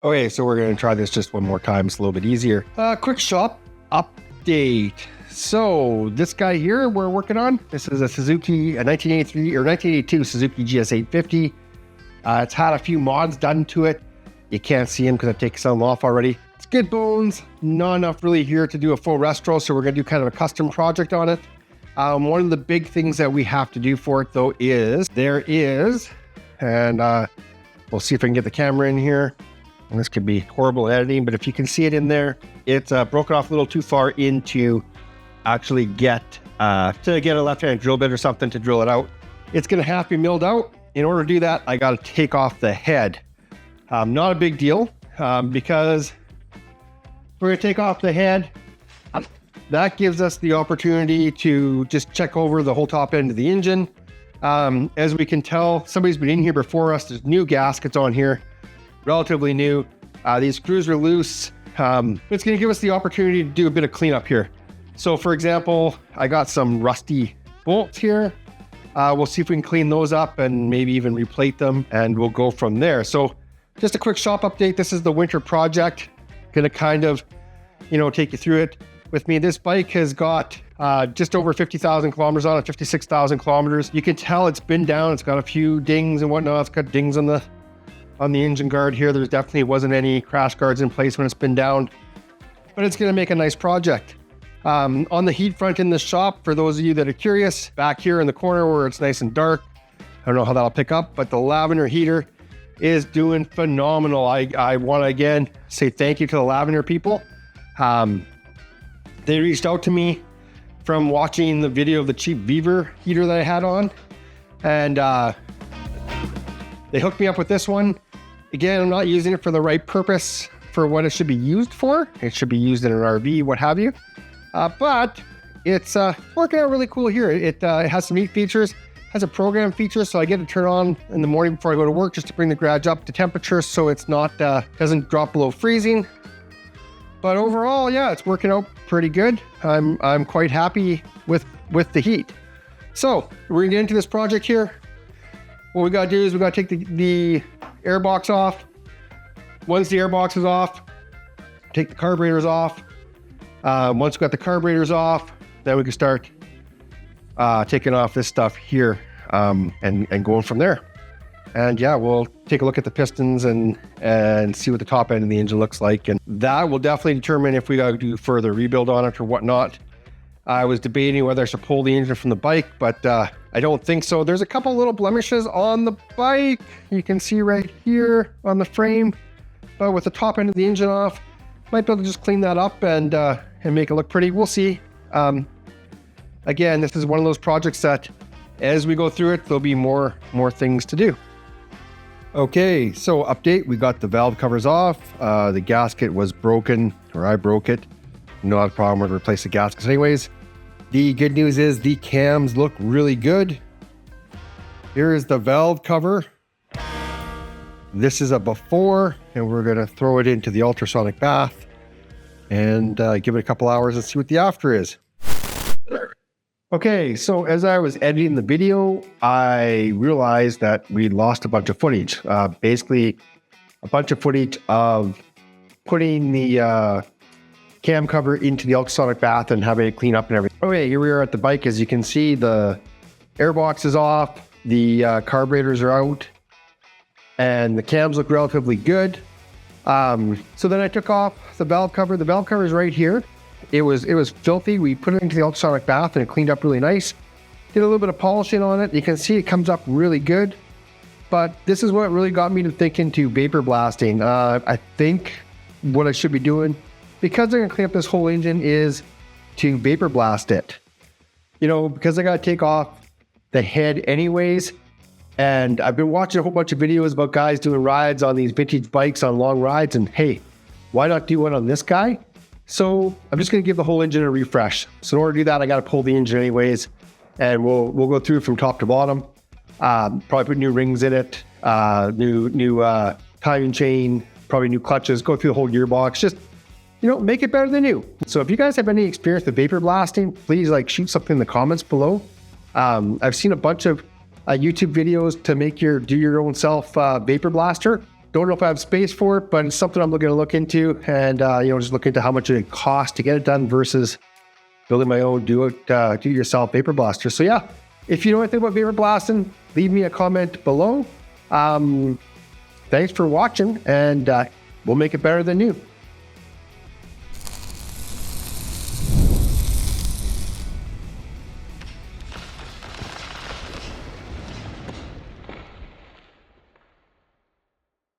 Okay, so we're going to try this just one more time. It's a little bit easier. Quick shop update. So this guy here we're working on, this is a 1983 or 1982 Suzuki GS850. It's had a few mods done to it. You can't see them because I've taken some off already. It's good bones, not enough really here to do a full restro, so we're going to do kind of a custom project on it. One of the big things that we have to do for it though is, and we'll see if I can get the camera in here. And this could be horrible editing, but if you can see it in there, it's broken off a little too far in to actually get a left-hand drill bit or something to drill it out. It's going to have to be milled out. In order to do that, I got to take off the head. Not a big deal because we're going to take off the head. That gives us the opportunity to just check over the whole top end of the engine. As we can tell, somebody's been in here before us. There's new gaskets on here. Relatively new. These screws are loose. It's going to give us the opportunity to do a bit of cleanup here. So for example, I got some rusty bolts here. We'll see if we can clean those up and maybe even replate them, and we'll go from there. So just a quick shop update. This is the winter project. Going to kind of, take you through it with me. This bike has got just over 50,000 kilometers on it, 56,000 kilometers. You can tell it's been down. It's got a few dings and whatnot. It's got dings on the engine guard here. There's definitely wasn't any crash guards in place when it's been down, but it's going to make a nice project. On the heat front in the shop, for those of you that are curious, back here in the corner where it's nice and dark, I don't know how that'll pick up, but the lavender heater is doing phenomenal. I want to again say thank you to the lavender people. They reached out to me from watching the video of the cheap Beaver heater that I had on, and they hooked me up with this one. Again, I'm not using it for the right purpose for what it should be used for. It should be used in an RV, what have you. But it's working out really cool here. It has some neat features, has a program feature, so I get to turn on in the morning before I go to work just to bring the garage up to temperature so it's not doesn't drop below freezing. But overall, yeah, it's working out pretty good. I'm quite happy with the heat. So we're gonna get into this project here. What we gotta do is we gotta take the air box off. Once the air box is off, take the carburetors off. Once we got the carburetors off, then we can start taking off this stuff here and going from there. And yeah, we'll take a look at the pistons and see what the top end of the engine looks like. And that will definitely determine if we got to do further rebuild on it or whatnot. I was debating whether I should pull the engine from the bike, but I don't think so. There's a couple little blemishes on the bike. You can see right here on the frame, but with the top end of the engine off, might be able to just clean that up and make it look pretty. We'll see. Again, this is one of those projects that as we go through it, there'll be more things to do. Okay, so update, we got the valve covers off. The gasket was broken, or I broke it. Not a problem, we're gonna replace the gaskets anyways. The good news is the cams look really good. Here is the valve cover. This is a before, and we're gonna throw it into the ultrasonic bath and give it a couple hours and see what the after is. Okay, so as I was editing the video, I realized that we lost a bunch of footage. Basically, a bunch of footage of putting the cam cover into the ultrasonic bath and having it clean up and everything. Okay, here we are at the bike. As you can see, the airbox is off, the carburetors are out, and the cams look relatively good. So then I took off the valve cover. The valve cover is right here. It was filthy. We put it into the ultrasonic bath and it cleaned up really nice. Did a little bit of polishing on it. You can see it comes up really good. But this is what really got me to thinking to vapor blasting. I think what I should be doing, because I'm gonna clean up this whole engine, is to vapor blast it. Because I gotta take off the head anyways. And I've been watching a whole bunch of videos about guys doing rides on these vintage bikes on long rides, and hey, why not do one on this guy? So I'm just gonna give the whole engine a refresh. So in order to do that, I gotta pull the engine anyways, and we'll go through from top to bottom. Probably put new rings in it, new timing chain, probably new clutches, go through the whole gearbox, just make it better than new. So if you guys have any experience with vapor blasting, please shoot something in the comments below. I've seen a bunch of YouTube videos to do your own self vapor blaster. Don't know if I have space for it, but it's something I'm going to look into, and just look into how much it costs to get it done versus building my own do-it-yourself vapor blaster. So yeah, if you know anything about vapor blasting, leave me a comment below. Thanks for watching, and we'll make it better than new.